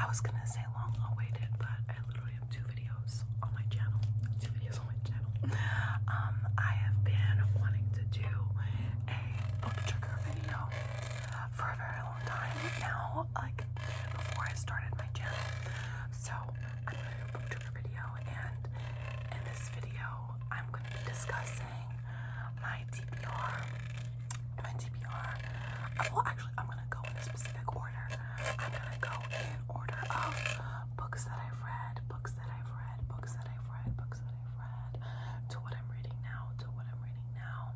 I was gonna say long awaited, but I literally have two videos on my channel. I have been wanting to do a book trigger video for a very long time now, like before I started my channel. So I'm gonna do a book trigger video, and in this video I'm gonna be discussing my TBR. Well, actually, I'm gonna go in a specific order. I'm gonna go in order of books that I've read, to what I'm reading now,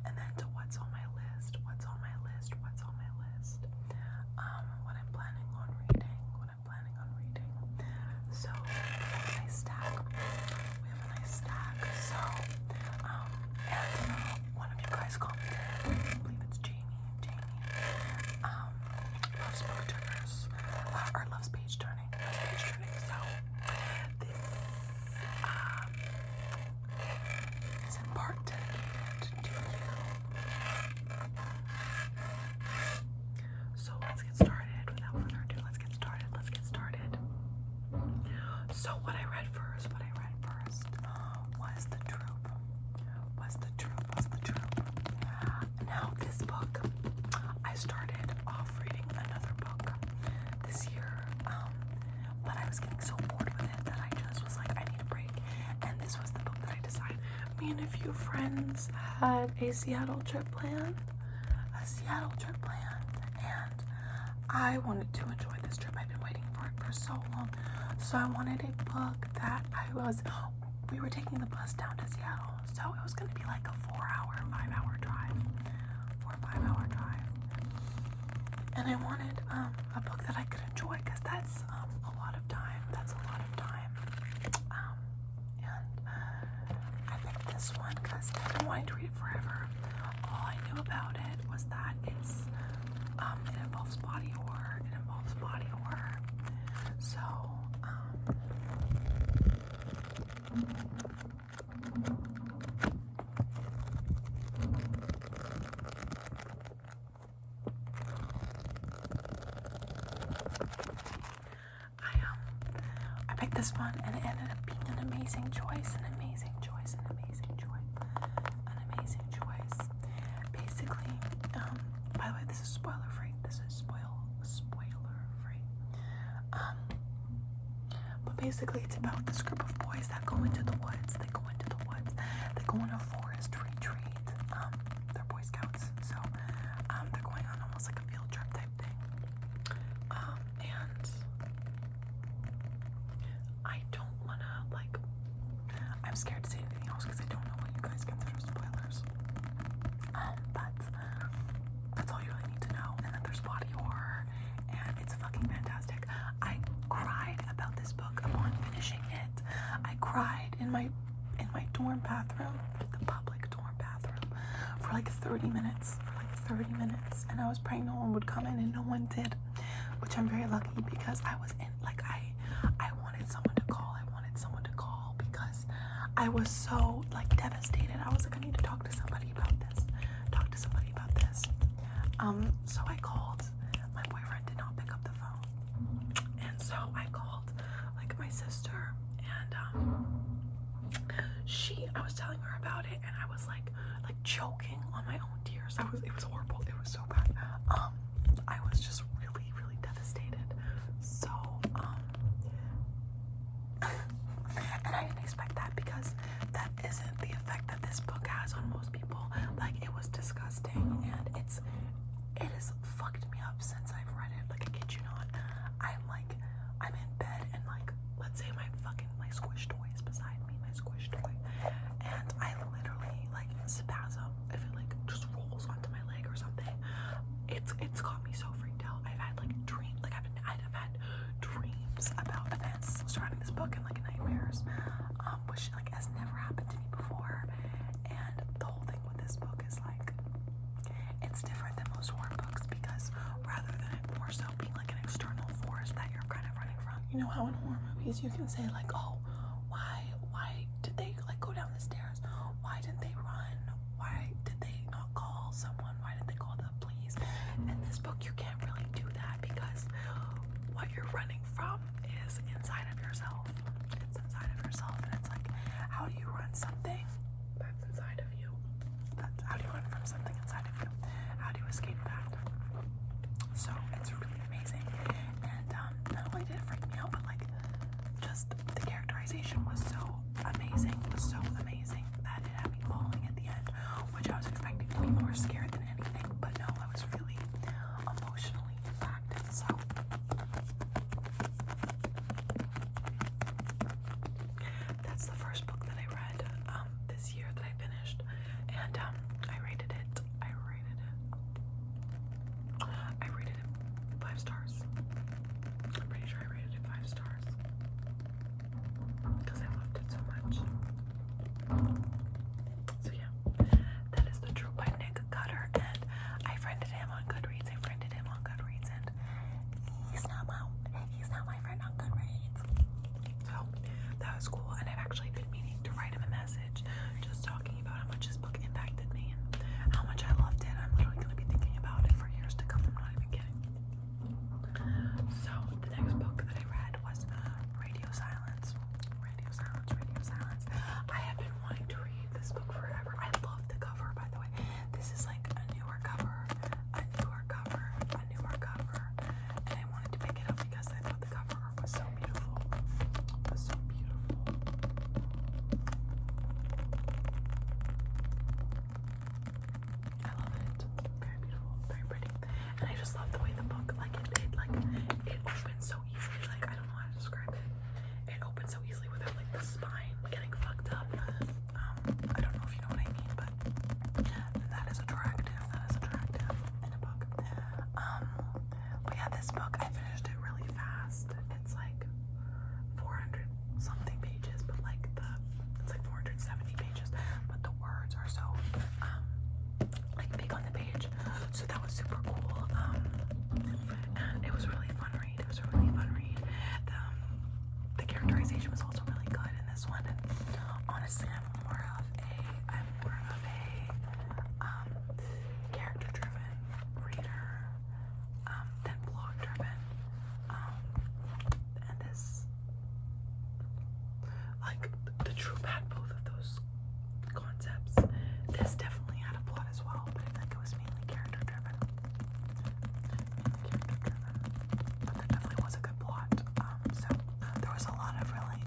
and then to what's on my list, what I'm planning on reading, So we have a nice stack. So, and one of you guys commented, I believe it's Jamie, loves book triggers, or loves page turning, so this is in part dedicated to you. So let's get started. Without further ado, let's get started. So what I read first was The Troop. Now this book, I started off reading another book this year, but I was getting so bored with it that I just was like, I need a break. And this was the book that I decided. Me and a few friends had a Seattle trip planned, and I wanted to enjoy this trip. I've been waiting for it for so long. So I wanted a book that we were taking the bus down to Seattle, so it was going to be like a 5-hour drive. And I wanted a book that I could enjoy, because that's a lot of time. And I picked this one because I've been wanting to read it forever. All I knew about it was that it involves body horror. So I picked this one, and it ended up being an amazing choice. Basically, by the way, this is spoiler free. But basically, it's about this group of boys that go into the woods. They go on a forest retreat. They're Boy Scouts, so they're going on almost like a field trip type thing. And I don't wanna, I'm scared to say anything else because I don't know what you guys consider spoilers. But that's all you really need to know. And then there's body horror, and it's fucking fantastic. I cried about this book upon finishing it. I cried in my dorm bathroom, the public dorm bathroom, for like 30 minutes. And I was praying no one would come in, and no one did, which I'm very lucky, because I was in, I wanted someone to call because I was so devastated. I was like, I need to talk to somebody about this. So I called. My boyfriend did not pick up the phone, and so I called my sister, and I was telling her about it, and I was like choking on my own tears. It was horrible. It was so bad. I was just really, really devastated. So and I didn't expect that, because that isn't the effect that this book has on most people. It was disgusting, and it has fucked me up since I've read it. I kid you not. I'm in bed, and let's say my squish toy is beside me, and I literally spasm if it just rolls onto my leg or something. It's got me so freaked out. I've had dreams, I've had dreams about events surrounding this book, and nightmares, which has never happened to me before. And the whole thing with this book is it's different than most horror books, because rather than it more so being an external force that you're kind of running from, you know how in horror movies you can say oh, why did they go down the stairs? Why didn't they run? Why did they not call someone? Why did they call the police? In this book, you can't really do that, because what what you're running from is inside of yourself. It's inside of yourself, and it's like, how do you run something that's inside of you? That's how do you run from something inside of you? How do you escape that? So it's really amazing, and not only did it freak me out, but like just the characterization was so amazing, that it had me falling at the end, which I was expecting to be more scared than anything, but no, I was really emotionally impacted. So that's the first book that I read this year that I finished, and I rated it 5 stars. I'm pretty sure I rated it 5 stars because I loved it so much. So yeah, that is The Troop by Nick Cutter, and I friended him on Goodreads. And he's not my friend on Goodreads. So that was cool, and I've actually been meaning to write him a message, just talking about how much his book impacted me and how much I loved it. I'm literally gonna be thinking about it for years to come. I'm not even kidding. So the next book that I read was Radio Silence. I have been wanting to read this book forever. I love the cover, by the way. This is like a newer cover, and I wanted to pick it up because I thought the cover was so beautiful. I love it. Very beautiful, very pretty, and I just love the way the book, it opens so easily. Like, I don't know how to describe it. It opens so easily without like the spine getting fucked up. I don't know if you know what I mean, but that is attractive in a book. But yeah, this book, I finished it really fast. It's like 400 something pages, but it's like 470 pages, but the words are so like big on the page, so that was super cool. And it was a really fun read. The characterization was also really good in this one, and honestly, I'm more of a character-driven reader than plot-driven. And this, like, the Troop had both of those concepts. This definitely had a plot as well, but I think it was mainly character-driven. But there definitely was a good plot. So there was a lot of really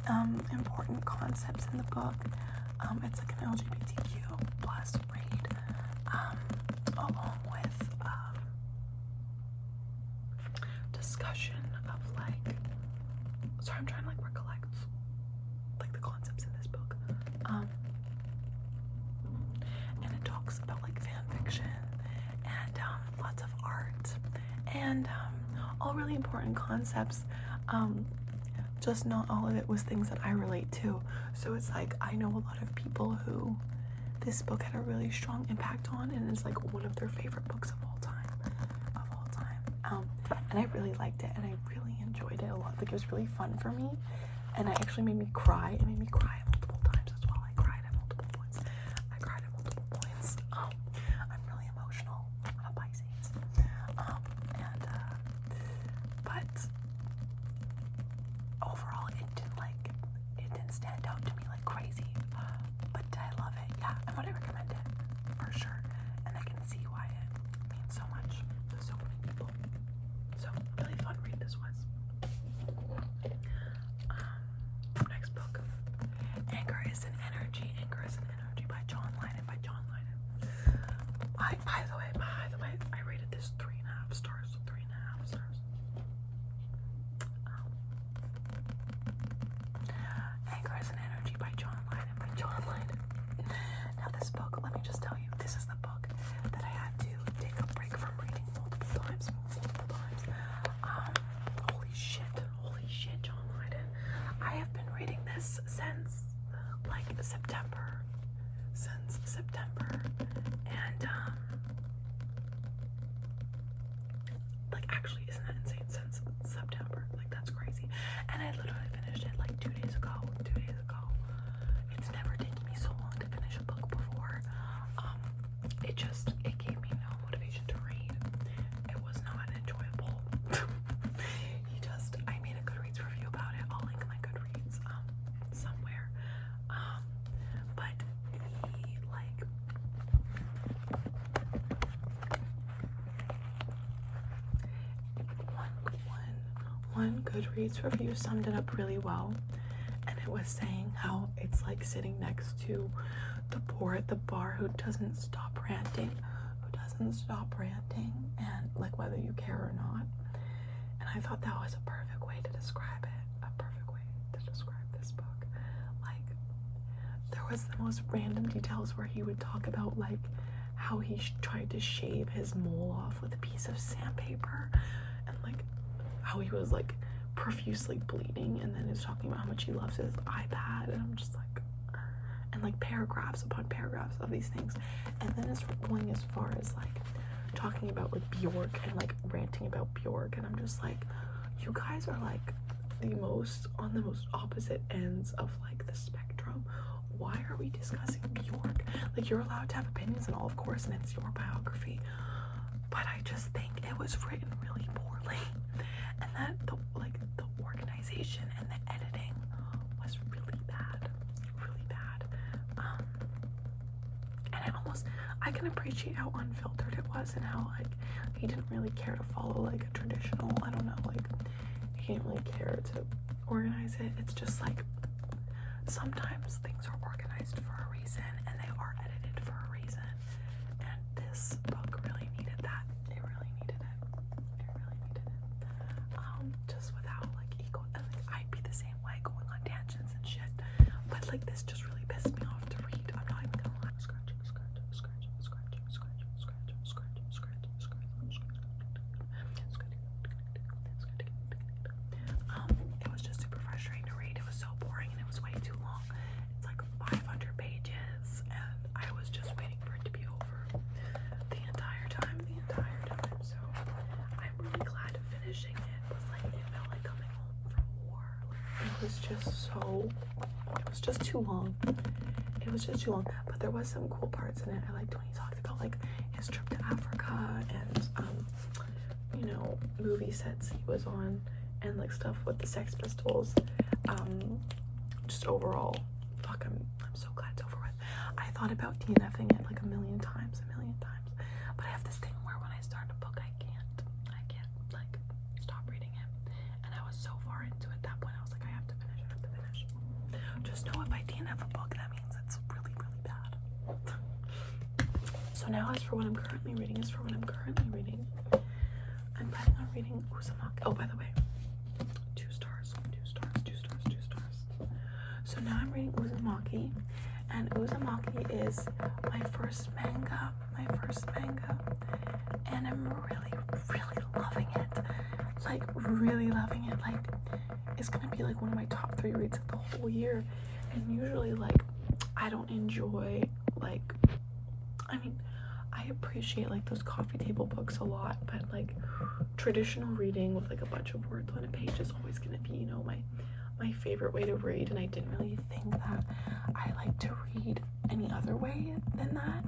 important concepts in the book. It's like an LGBTQ plus read, along with discussion of like, sorry, I'm trying to like recollect like the concepts in this book. And it talks about like fan fiction and lots of art and all really important concepts. Just not all of it was things that I relate to. So it's like, I know a lot of people who this book had a really strong impact on, and it's like one of their favorite books of all time. And I really liked it, and I really enjoyed it a lot. Like, it was really fun for me, and it actually made me cry. It made me cry multiple times as well. I cried at multiple points. I'm really emotional. I'm a Pisces. But overall, it didn't stand out to me like crazy. But I love it. Yeah, I would recommend it for sure. And I can see why it means so much to so many people. So really fun read this was. Next book, Anger is an Energy by John Lennon. By the way, I rated this 3.5 stars. Anger is an Energy by John Lennon. Now this book, let me just tell you, this is the book that I had to take a break from reading multiple times. Holy shit, John Lennon. I have been reading this since like September. And like, actually, isn't that insane? Since September. Like, that's crazy. And I literally finished it like 2 days ago. It's never taken me so long to finish a book before. It gave me no motivation to read. It was not enjoyable. Goodreads review summed it up really well, and it was saying how it's like sitting next to the poor at the bar who doesn't stop ranting, and like whether you care or not. And I thought that was a perfect way to describe it, a perfect way to describe this book. Like, there was the most random details where he would talk about like how he tried to shave his mole off with a piece of sandpaper, and like how he was like profusely bleeding, and then he's talking about how much he loves his iPad, and I'm just like, and like paragraphs upon paragraphs of these things. And then it's going as far as like talking about like Bjork and like ranting about Bjork, and I'm just like, you guys are like on the most opposite ends of like the spectrum. Why are we discussing Bjork? Like, you're allowed to have opinions and all, of course, and it's your biography, but I just think it was written really poorly, and that the organization and the editing was really bad. And I can appreciate how unfiltered it was, and how like he didn't really care to follow like a traditional, I don't know, like he didn't really care to organize it. It's just like sometimes things are organized for a reason and they are edited for a reason, and this book really needed that. It really needed it. Just without like equal, and like I'd be the same way going on tangents and shit, but like this just really pissed me off to read. I'm not even gonna lie. It was just super frustrating to read. It was so boring and it was way too long. It's like 500 pages, and I was just waiting for it to be over the entire time. So I'm really glad finishing it. It was like, it felt like coming home from war. It was just too long. But there was some cool parts in it. I liked when he talked about like his trip to Africa, and you know, movie sets he was on, and like stuff with the Sex Pistols. Just overall, fuck, I'm so glad it's over with. I thought about DNFing it like a million times, but I have this thing where when I start a book, I can't like stop reading it, and I was so far into it at that point. I was like, I have to finish. Just know if I DNF a book, that means it's really, really bad. So now, as for what I'm currently reading, I'm planning on reading Uzumaki. Oh, by the way, 2 stars. So now I'm reading Uzumaki, and Uzumaki is my first manga, and I'm really, really loving it. Like, really loving it. Like, it's gonna be like one of my top 3 reads of the whole year. And usually, like, I don't enjoy, like, I mean, I appreciate like those coffee table books a lot, but like traditional reading with like a bunch of words on a page is always gonna be, you know, my favorite way to read, and I didn't really think that I like to read any other way than that.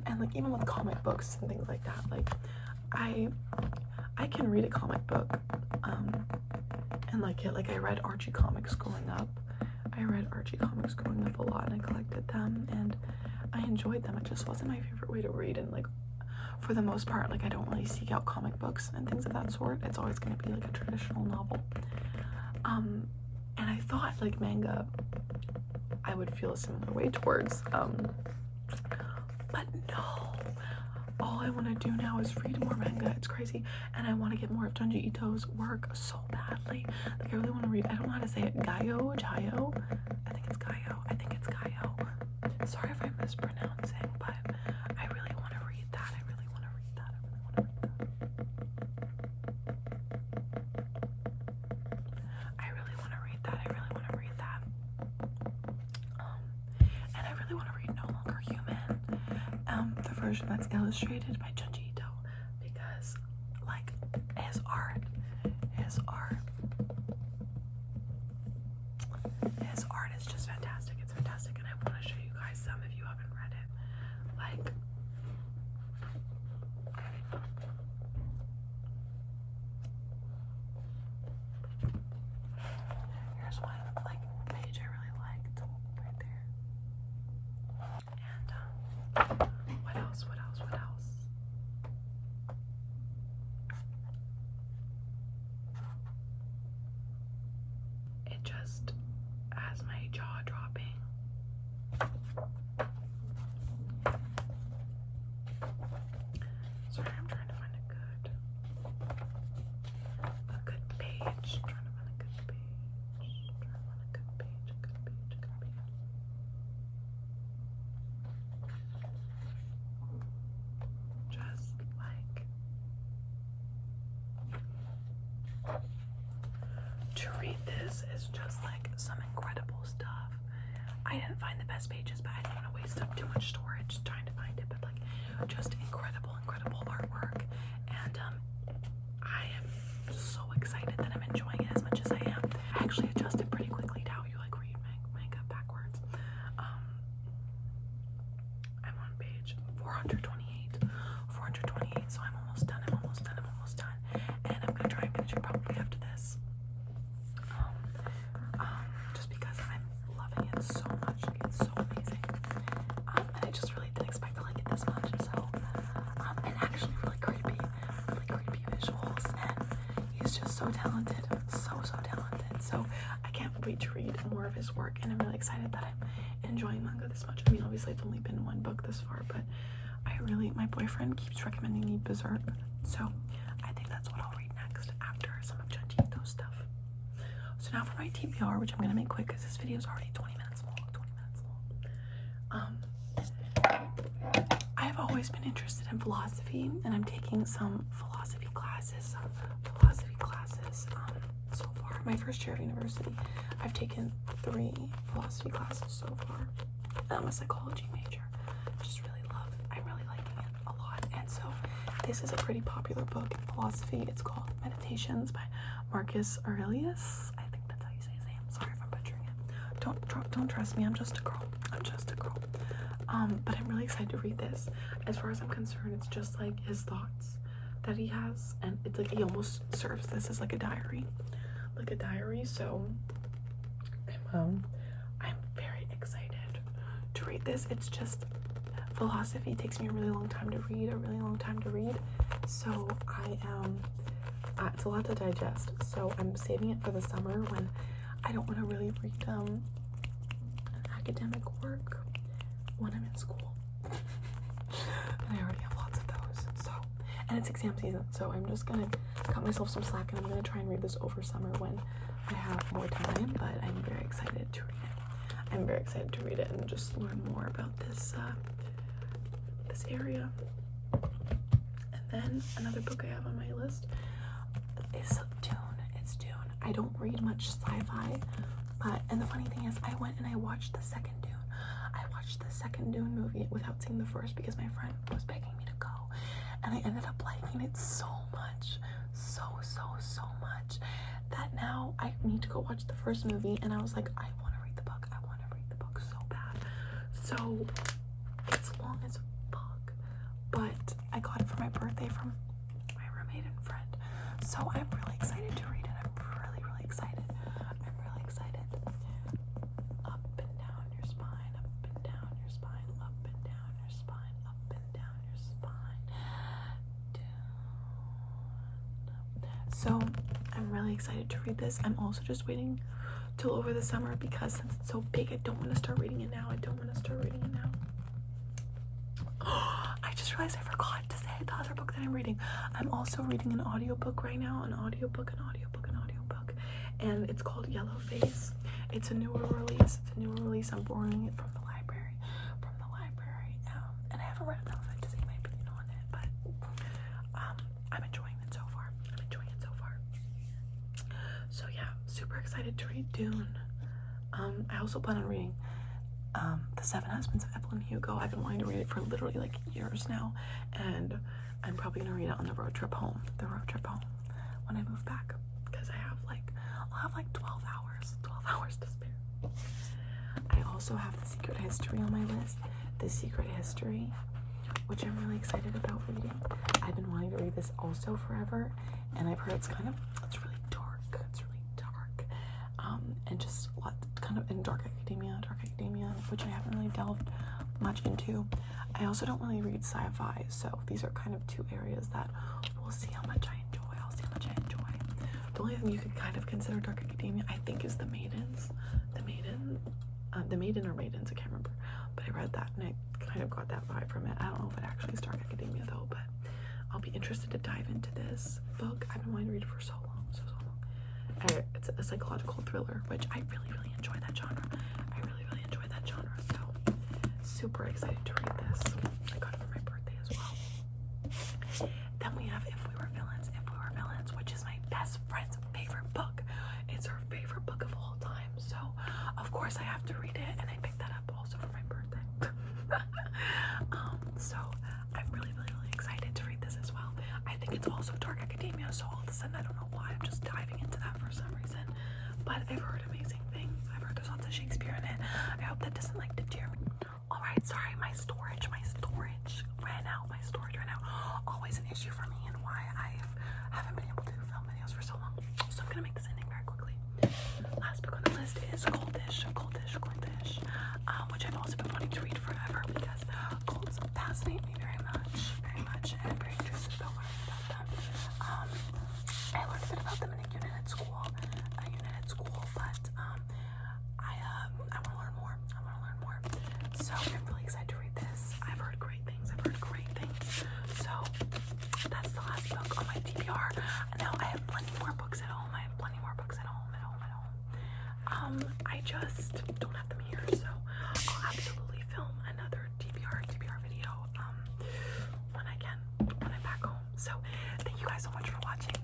And like even with comic books and things like that, like I can read a comic book and like it. Like, I read Archie comics growing up. A lot, and I collected them, and I enjoyed them. It just wasn't my favorite way to read, and like for the most part, like I don't really seek out comic books and things of that sort. It's always going to be like a traditional novel. And I thought like manga I would feel a similar way towards, but no. All I want to do now is read more manga. It's crazy. And I want to get more of Junji Ito's work so badly. Like, I really want to read, I don't know how to say it, Gaio? I think it's Gaio. Sorry if I'm mispronouncing, but I really want to read that. And I really want to read No Longer Human, the version that's illustrated by Junji Ito, because like his art is just fantastic. It's fantastic, and I want to show you guys some if you haven't read it. Like, here's one like page I really liked right there. And what else? it just has my jaw dropping. Sorry, I'm trying to find a good page. I'm trying to find a good page. Just like to read this is just like some incredible stuff. I didn't find the best pages, but I didn't want to waste up too much storage trying to find it, but like just incredible artwork. And I am so excited that I'm enjoying it as much as I am. I actually adjusted pretty quickly to how you like read manga backwards. I'm on page 428, so I'm almost done. And I'm gonna try and finish it probably after this. Just because I'm loving it so much. Like, it's so amazing. And I just really didn't expect to like it this much. So, and actually really creepy visuals. And he's just so talented, so talented. So I can't wait to read more of his work. And I'm really excited that I'm enjoying manga this much. I mean, obviously it's only been one book this far, but my boyfriend keeps recommending me Berserk. So I think that's what I'll read next after some of Junji Ito's stuff. So now for my TBR, which I'm gonna make quick because this video is already 20 minutes long. I've always been interested in philosophy, and I'm taking some philosophy classes. So far, my first year of university, I've taken 3 philosophy classes so far. I'm a psychology major. I'm really liking it a lot. And so this is a pretty popular book in philosophy. It's called Meditations by Marcus Aurelius. I think that's how you say his name. Sorry if I'm butchering it. Don't trust me. I'm just a girl. But I'm really excited to read this. As far as I'm concerned, it's just like his thoughts that he has, and it's like he almost serves this as like a diary. So I'm very excited to read this. It's just philosophy takes me a really long time to read, so I am it's a lot to digest, so I'm saving it for the summer when I don't want to really read academic work when I'm in school. And I already have lots of those, and it's exam season, so I'm just gonna cut myself some slack, and I'm gonna try and read this over summer when I have more time. But I'm very excited to read it. And just learn more about this area. And then another book I have on my list is Dune. It's Dune. I don't read much sci-fi, and the funny thing is I went and I watched the second Dune. I watched the second Dune movie without seeing the first because my friend was begging me to go, and I ended up liking it so much that now I need to go watch the first movie. And I was like, I want to read the book so bad. So it's long as fuck, but I got it for my birthday from my roommate and friend, so I'm really excited to read it. I'm really excited. Up and down your spine, up and down your spine, up and down your spine, up and down your spine. So I'm really excited to read this. I'm also just waiting till over the summer because since it's so big, I don't want to start reading it now. I just realized I forgot to say the other book that I'm reading. I'm also reading an audiobook right now, an audiobook, and it's called Yellowface. It's a newer release. I'm borrowing it from the library, and I haven't read enough of it to say my opinion on it, but I'm enjoying it so far. So yeah, super excited to read Dune. I also plan on reading The Seven Husbands of Evelyn Hugo. I've been wanting to read it for literally like years now, and I'm probably gonna read it on the road trip home when I move back, because I'll have like 12 hours to spare. I also have The Secret History on my list. The Secret History, which I'm really excited about reading. I've been wanting to read this also forever, and I've heard it's really dark. And just a lot kind of in dark academia, which I haven't really delved much into. I also don't really read sci-fi, so these are kind of two areas that we'll see how much I enjoy. The only thing you could kind of consider Dark Academia, I think, is The Maidens. The Maiden or Maidens, I can't remember. But I read that and I kind of got that vibe from it. I don't know if it actually is Dark Academia though, but I'll be interested to dive into this book. I've been wanting to read it for so long. It's a psychological thriller, which I really, really enjoy that genre. So super excited to read this. I got it for my birthday as well. Then we have If We Were Villains, which is my best friend's favorite book. It's her favorite book of all time. So of course I have to read it, and I picked that up also for my birthday. So I'm really, really, really excited to read this as well. I think it's also Dark Academia, so all of a sudden I don't know why I'm just diving into that for some reason. But I've heard amazing things. I've heard there's lots of Shakespeare in it. I hope that doesn't like deter me. Alright, sorry, my storage ran out. Always an issue for me and why I haven't been able to film videos for so long. So I'm gonna make this ending very quickly. Last book on the list is Cultish, which I've also been wanting to read forever because cults fascinate me very much, and I'm very interested about learning about them. I learned a bit about them in a unit at school, but I want to learn more. So I'm really excited to read this. I've heard great things. So that's the last book on my TBR. Now I have plenty more books at home. I just don't have them here, so I'll absolutely film another TBR video when I'm back home. So thank you guys so much for watching.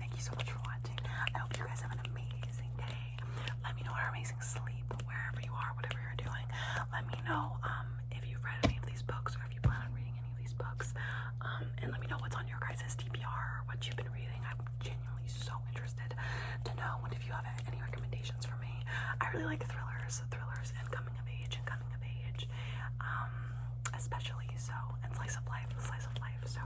I hope you guys have an amazing day. Let me know your amazing sleep wherever you are, whatever you're doing. Let me know if you've read any of these books or if you plan on reading any of these books. And let me know what's on your guys' TBR or what you've been reading. I'm genuinely so interested to know. And if you have any recommendations for me, I really like thrillers and coming of age, especially so, and slice of life. So